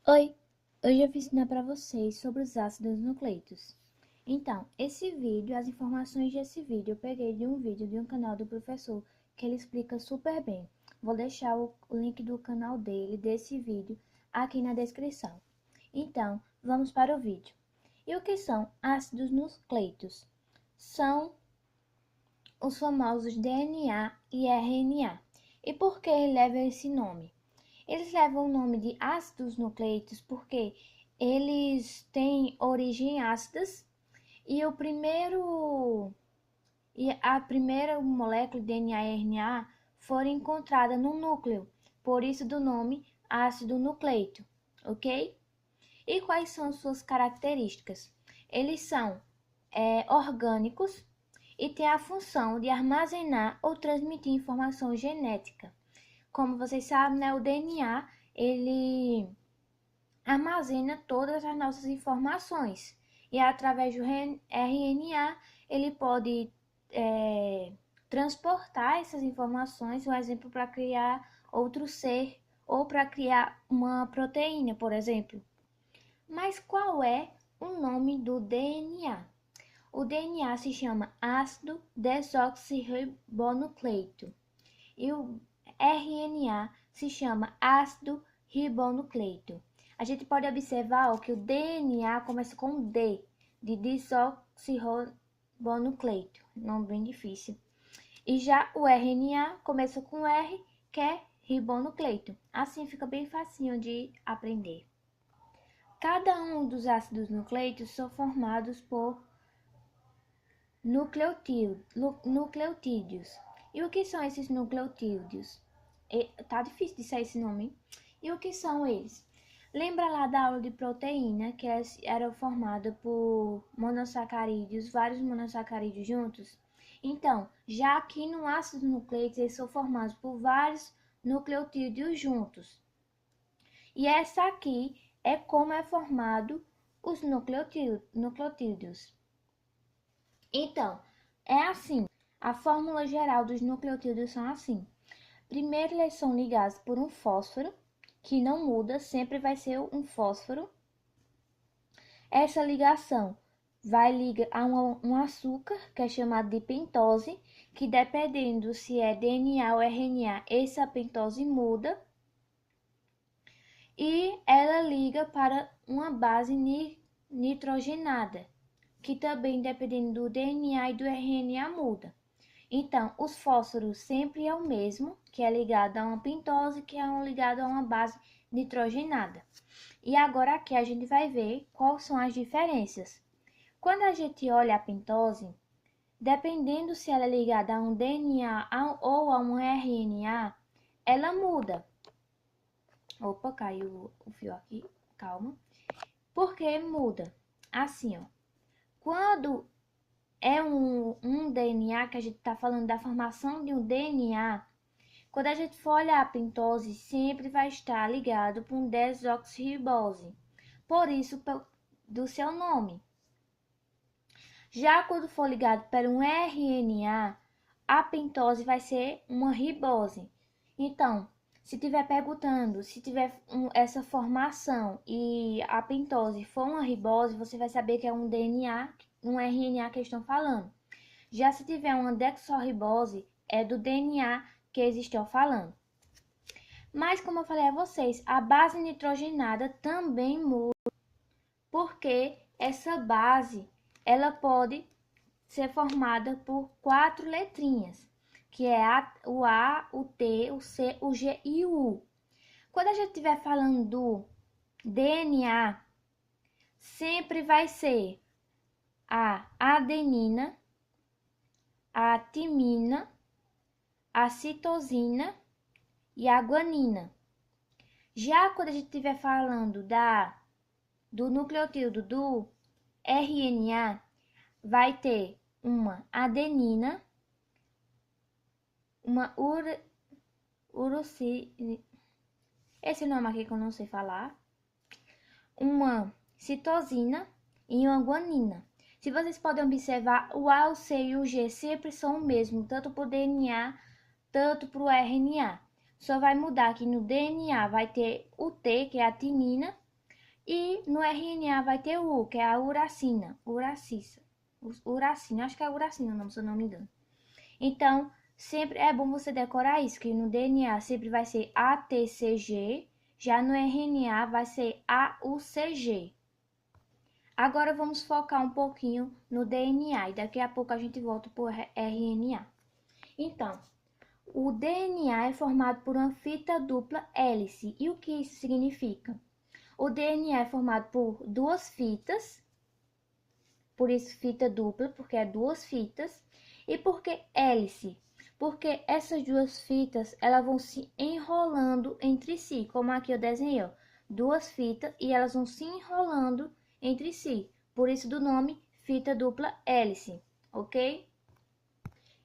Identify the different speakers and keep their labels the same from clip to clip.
Speaker 1: Oi, hoje eu vou ensinar para vocês sobre os ácidos nucleicos. Então, as informações desse vídeo eu peguei de um vídeo de um canal do professor que ele explica super bem. Vou deixar o link do canal dele, desse vídeo, aqui na descrição. Então, vamos para o vídeo. E o que são ácidos nucleicos? São os famosos DNA e RNA. E por que ele leva esse nome? Eles levam o nome de ácidos nucleicos porque eles têm origem ácidas e a primeira molécula de DNA e RNA foram encontrada no núcleo, por isso do nome ácido nucleico, ok? E quais são suas características? Eles são orgânicos e têm a função de armazenar ou transmitir informação genética. Como vocês sabem, né, o DNA, ele armazena todas as nossas informações. E através do RNA, ele pode transportar essas informações, um exemplo, para criar outro ser ou para criar uma proteína, por exemplo. Mas qual é o nome do DNA? O DNA se chama ácido desoxirribonucleico e o RNA se chama ácido ribonucleico. A gente pode observar que o DNA começa com D, de desoxirribonucleico, nome bem difícil. E já o RNA começa com R, que é ribonucleico. Assim fica bem facinho de aprender. Cada um dos ácidos nucleicos são formados por nucleotídeos. E o que são esses nucleotídeos? Tá difícil de sair esse nome, hein? E o que são eles? Lembra lá da aula de proteína, que era formada por monossacarídeos, vários monossacarídeos juntos? Então, já aqui no ácido nucleico, eles são formados por vários nucleotídeos juntos. E essa aqui é como é formado os nucleotídeos. Então, é assim. A fórmula geral dos nucleotídeos são assim. Primeiro, eles são ligados por um fósforo, que não muda, sempre vai ser um fósforo. Essa ligação vai ligar a um açúcar, que é chamado de pentose, que dependendo se é DNA ou RNA, essa pentose muda. E ela liga para uma base nitrogenada, que também, dependendo do DNA e do RNA, muda. Então, os fósforos sempre é o mesmo, que é ligado a uma pentose, que é ligado a uma base nitrogenada. E agora aqui a gente vai ver quais são as diferenças. Quando a gente olha a pentose, dependendo se ela é ligada a um DNA ou a um RNA, ela muda. Opa, caiu o fio aqui, calma. Por que muda? Assim, ó. Quando é um DNA, que a gente está falando da formação de um DNA, quando a gente for olhar a pentose, sempre vai estar ligado para um desoxirribose. Por isso, do seu nome. Já quando for ligado para um RNA, a pentose vai ser uma ribose. Então, se estiver perguntando, se tiver essa formação e a pentose for uma ribose, você vai saber que é um DNA, um RNA que estão falando. Já se tiver uma desoxirribose, é do DNA que eles estão falando. Mas, como eu falei a vocês, a base nitrogenada também muda, porque essa base ela pode ser formada por 4 letrinhas, que é o A, o T, o C, o G e o U. Quando a gente estiver falando do DNA, sempre vai ser a adenina, a timina, a citosina e a guanina. Já quando a gente estiver falando do nucleotídeo do RNA, vai ter uma adenina, uma esse nome aqui que eu não sei falar, uma citosina e uma guanina. Se vocês podem observar, o A, o C e o G sempre são o mesmo, tanto para o DNA, tanto para o RNA. Só vai mudar que no DNA vai ter o T, que é a tinina, E no RNA vai ter o U, que é a uracina, uracina, acho que é uracina o nome, se eu não me engano. Então, sempre é bom você decorar isso, que no DNA sempre vai ser ATCG, já no RNA vai ser AUCG. Agora vamos focar um pouquinho no DNA e daqui a pouco a gente volta para o RNA. Então, o DNA é formado por uma fita dupla hélice. E o que isso significa? O DNA é formado por duas fitas, por isso fita dupla, porque é duas fitas. E por que hélice? Porque essas duas fitas elas vão se enrolando entre si, como aqui eu desenhei, ó, duas fitas e elas vão se enrolando entre si. Por isso do nome fita dupla hélice, ok?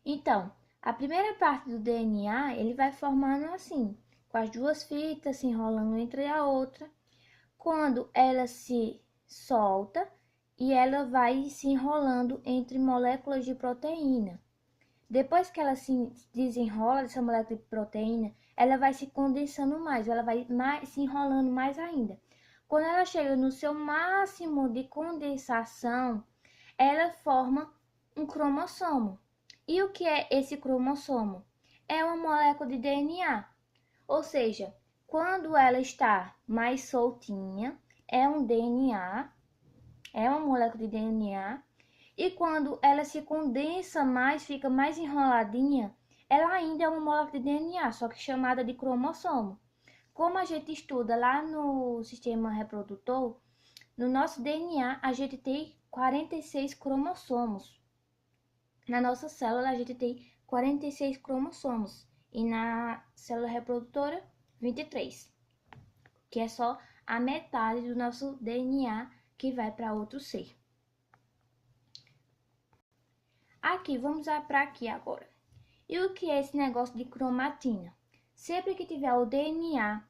Speaker 1: Então, a primeira parte do DNA ele vai formando assim, com as duas fitas se enrolando entre a outra. Quando ela se solta e ela vai se enrolando entre moléculas de proteína. Depois que ela se desenrola dessa molécula de proteína, ela vai se condensando mais, ela vai se enrolando mais ainda. Quando ela chega no seu máximo de condensação, ela forma um cromossomo. E o que é esse cromossomo? É uma molécula de DNA. Ou seja, quando ela está mais soltinha, é um DNA, é uma molécula de DNA. E quando ela se condensa mais, fica mais enroladinha, ela ainda é uma molécula de DNA, só que chamada de cromossomo. Como a gente estuda lá no sistema reprodutor, no nosso DNA a gente tem 46 cromossomos. Na nossa célula a gente tem 46 cromossomos e na célula reprodutora 23, que é só a metade do nosso DNA que vai para outro ser. Aqui, vamos para aqui agora. E o que é esse negócio de cromatina? Sempre que tiver o DNA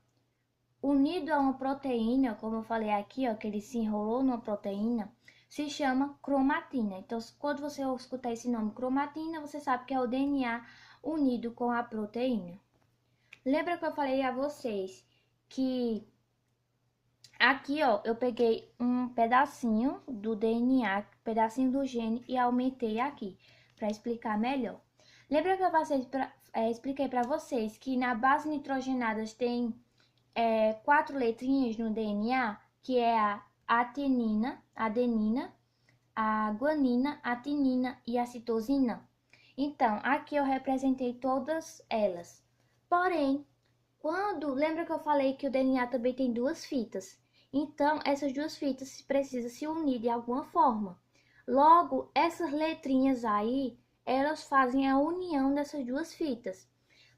Speaker 1: unido a uma proteína, como eu falei aqui, ó, que ele se enrolou numa proteína, se chama cromatina. Então, quando você escutar esse nome cromatina, você sabe que é o DNA unido com a proteína. Lembra que eu falei a vocês que aqui, ó, eu peguei um pedacinho do DNA, pedacinho do gene e aumentei aqui, para explicar melhor. Lembra que eu expliquei para vocês que na base nitrogenada tem 4 letrinhas no DNA, que é a adenina, a guanina, a timina e a citosina? Então, aqui eu representei todas elas. Porém, lembra que eu falei que o DNA também tem duas fitas? Então, essas duas fitas precisam se unir de alguma forma. Logo, essas letrinhas aí, elas fazem a união dessas duas fitas.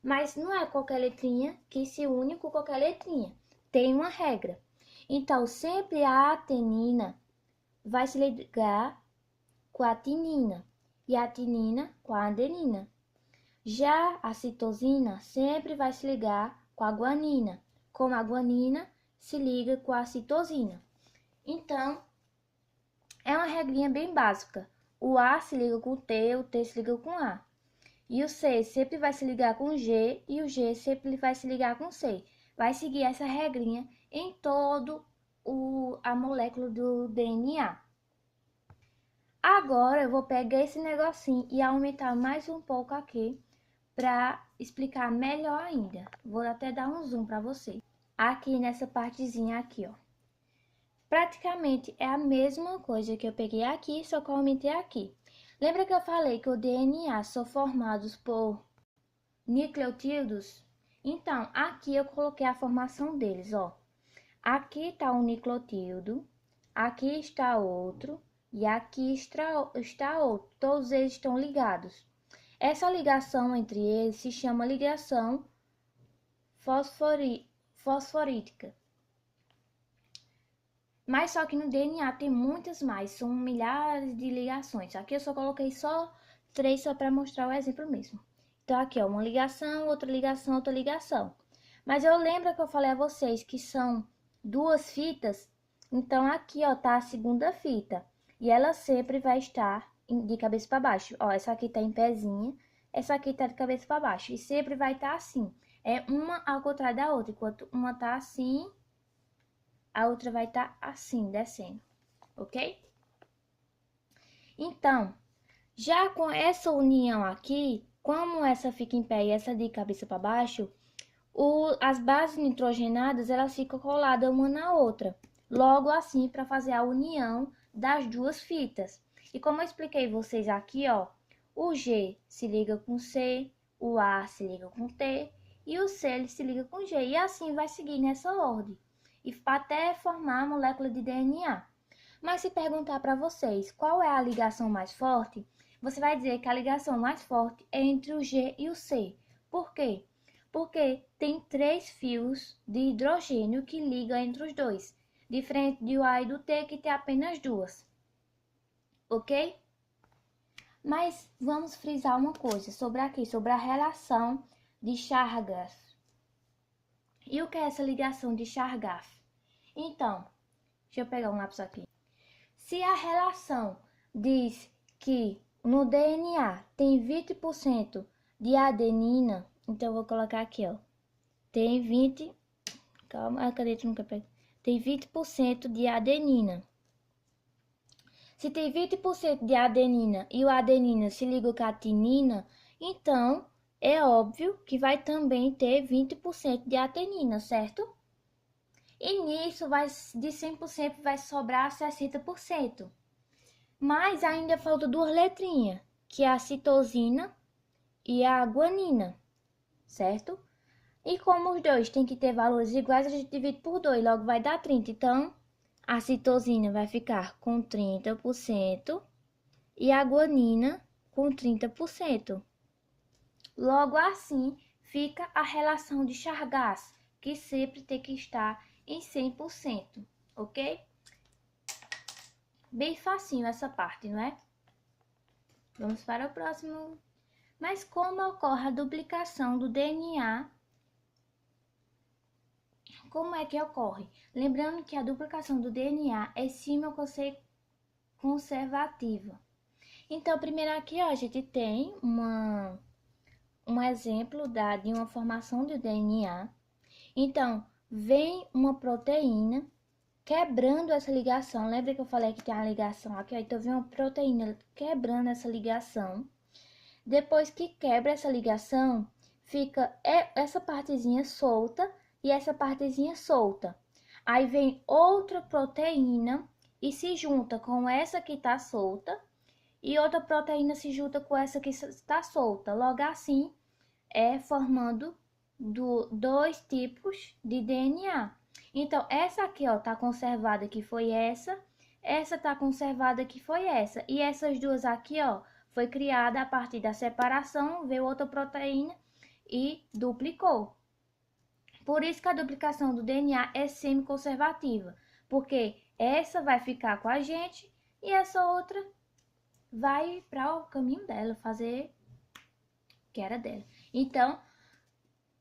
Speaker 1: Mas não é qualquer letrinha que se une com qualquer letrinha. Tem uma regra. Então, sempre a atenina vai se ligar com a timina e a timina com a adenina. Já a citosina sempre vai se ligar com a guanina, como a guanina se liga com a citosina. Então, é uma regrinha bem básica. O A se liga com o T se liga com A. E o C sempre vai se ligar com G e o G sempre vai se ligar com C. Vai seguir essa regrinha em todo a molécula do DNA. Agora eu vou pegar esse negocinho e aumentar mais um pouco aqui para explicar melhor ainda. Vou até dar um zoom para você. Aqui nessa partezinha aqui, ó. Praticamente é a mesma coisa que eu peguei aqui, só que eu aumentei aqui. Lembra que eu falei que o DNA são formados por nucleotídeos? Então, aqui eu coloquei a formação deles, ó. Aqui está um nucleotídeo, aqui está outro e aqui está outro. Todos eles estão ligados. Essa ligação entre eles se chama ligação fosforítica. Mas só que no DNA tem muitas mais, são milhares de ligações. Aqui eu só coloquei só 3 só para mostrar o exemplo mesmo. Então aqui ó, uma ligação, outra ligação, outra ligação. Mas eu lembro que eu falei a vocês que são duas fitas. Então aqui ó, tá a segunda fita. E ela sempre vai estar de cabeça para baixo. Ó, essa aqui tá em pezinha, essa aqui tá de cabeça para baixo. E sempre vai estar assim. É uma ao contrário da outra. Enquanto uma tá assim, a outra vai estar assim, descendo, ok? Então, já com essa união aqui, como essa fica em pé e essa de cabeça para baixo, as bases nitrogenadas, elas ficam coladas uma na outra. Logo assim, para fazer a união das duas fitas. E como eu expliquei vocês aqui, ó, o G se liga com C, o A se liga com T e o C ele se liga com G. E assim vai seguir nessa ordem, e até formar a molécula de DNA. Mas se perguntar para vocês qual é a ligação mais forte, você vai dizer que a ligação mais forte é entre o G e o C. Por quê? Porque tem 3 fios de hidrogênio que ligam entre os dois, diferente do A e do T que tem apenas 2. Ok? Mas vamos frisar uma coisa sobre a relação de Chargaff. E o que é essa ligação de Chargaff? Então, deixa eu pegar um lápis aqui. Se a relação diz que no DNA tem 20% de adenina, então eu vou colocar aqui, ó. Tem 20, calma, a caneta nunca pega. Tem 20% de adenina. Se tem 20% de adenina e o adenina se liga com a timina, então é óbvio que vai também ter 20% de adenina, certo? E nisso de 100% vai sobrar 60%. Mas ainda falta 2 letrinhas, que é a citosina e a guanina, certo? E como os dois têm que ter valores iguais, a gente divide por 2, logo vai dar 30. Então, a citosina vai ficar com 30% e a guanina com 30%. Logo assim, fica a relação de Chargaff, que sempre tem que estar em 100%, ok? Bem facinho essa parte, não é? Vamos para o próximo. Mas como ocorre a duplicação do DNA? Como é que ocorre? Lembrando que a duplicação do DNA é conservativa. Então, primeiro aqui, ó, a gente tem um exemplo de uma formação de DNA. Então, vem uma proteína quebrando essa ligação. Lembra que eu falei que tem uma ligação aqui? Ó? Então, vem uma proteína quebrando essa ligação. Depois que quebra essa ligação, fica essa partezinha solta e essa partezinha solta. Aí vem outra proteína e se junta com essa que está solta, e outra proteína se junta com essa que está solta. Logo assim, formando 2 tipos de DNA. Então, essa aqui, ó, tá conservada que foi essa tá conservada que foi essa. E essas duas aqui, ó, foi criada a partir da separação, veio outra proteína e duplicou. Por isso que a duplicação do DNA é semi-conservativa, porque essa vai ficar com a gente e essa outra vai para o caminho dela, fazer o que era dela. Então,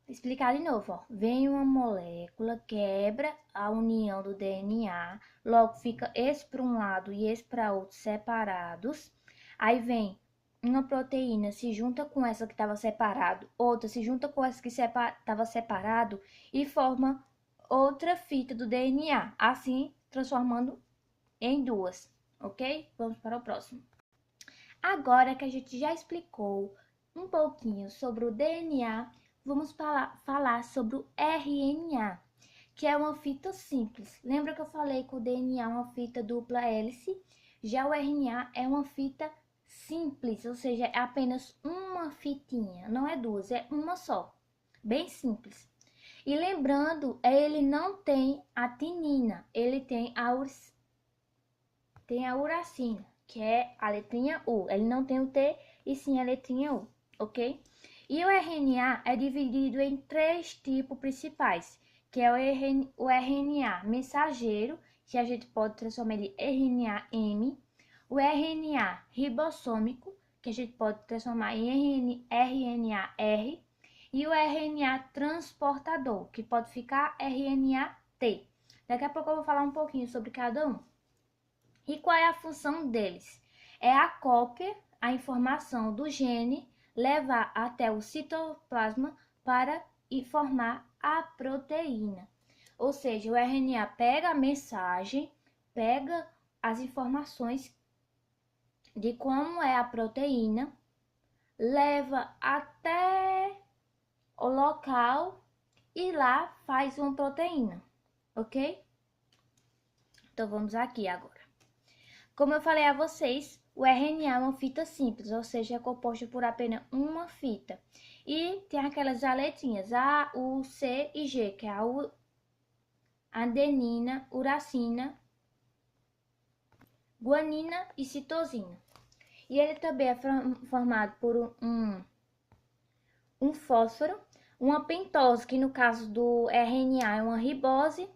Speaker 1: explicar de novo, ó. Vem uma molécula, quebra a união do DNA, logo fica esse para um lado e esse para outro separados. Aí vem uma proteína, se junta com essa que estava separado, outra se junta com essa que estava separado e forma outra fita do DNA, assim transformando em 2, ok? Vamos para o próximo. Agora que a gente já explicou um pouquinho sobre o DNA, vamos falar sobre o RNA, que é uma fita simples. Lembra que eu falei que o DNA é uma fita dupla hélice? Já o RNA é uma fita simples, ou seja, é apenas uma fitinha, não é 2, é uma só, bem simples. E lembrando, ele não tem a timina, ele tem a uracina, que é a letrinha U. Ele não tem o T e sim a letrinha U, ok? E o RNA é dividido em 3 tipos principais, que é o RNA mensageiro, que a gente pode transformar ele em RNA-M, o RNA ribossômico, que a gente pode transformar em RNA-R, e o RNA transportador, que pode ficar RNA-T. Daqui a pouco eu vou falar um pouquinho sobre cada um. E qual é a função deles? É a cópia, a informação do gene, levar até o citoplasma para formar a proteína. Ou seja, o RNA pega a mensagem, pega as informações de como é a proteína, leva até o local e lá faz uma proteína, ok? Então vamos aqui agora. Como eu falei a vocês, o RNA é uma fita simples, ou seja, é composto por apenas uma fita. E tem aquelas letrinhas A, U, C e G, que é a adenina, uracina, guanina e citosina. E ele também é formado por um fósforo, uma pentose, que no caso do RNA é uma ribose,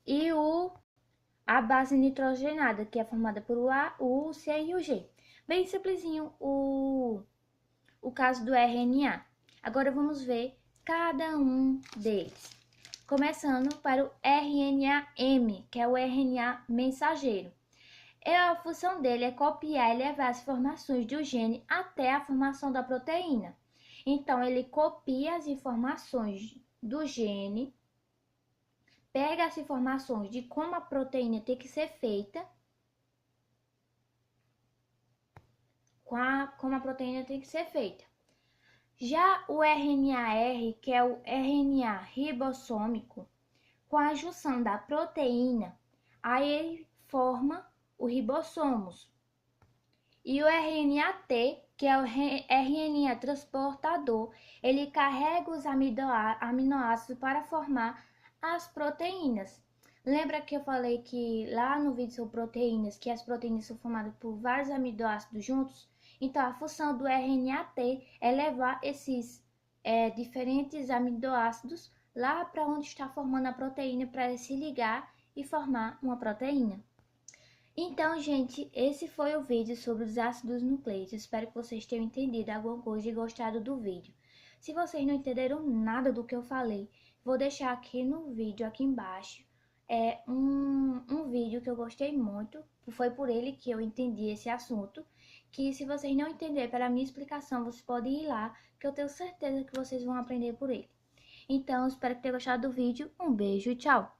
Speaker 1: e a base nitrogenada, que é formada por o A, o U, C e o G. Bem simplesinho o caso do RNA. Agora vamos ver cada um deles. Começando para o RNA-M, que é o RNA mensageiro. A função dele é copiar e levar as informações do gene até a formação da proteína. Então, ele copia as informações do gene, pega as informações de como a proteína tem que ser feita, como a proteína tem que ser feita. Já o RNA-R, que é o RNA ribossômico, com a junção da proteína, aí ele forma o ribossomos. E o RNA-T, que é o RNA transportador, ele carrega os aminoácidos para formar as proteínas. Lembra que eu falei que lá no vídeo sobre proteínas, que as proteínas são formadas por vários aminoácidos juntos? Então, a função do RNA-T é levar esses diferentes aminoácidos lá para onde está formando a proteína para se ligar e formar uma proteína. Então, gente, esse foi o vídeo sobre os ácidos nucleicos. Espero que vocês tenham entendido alguma coisa e gostado do vídeo. Se vocês não entenderam nada do que eu falei, vou deixar aqui no vídeo, aqui embaixo, um vídeo que eu gostei muito. Foi por ele que eu entendi esse assunto. Que se vocês não entenderem pela minha explicação, vocês podem ir lá, que eu tenho certeza que vocês vão aprender por ele. Então, espero que tenham gostado do vídeo. Um beijo e tchau!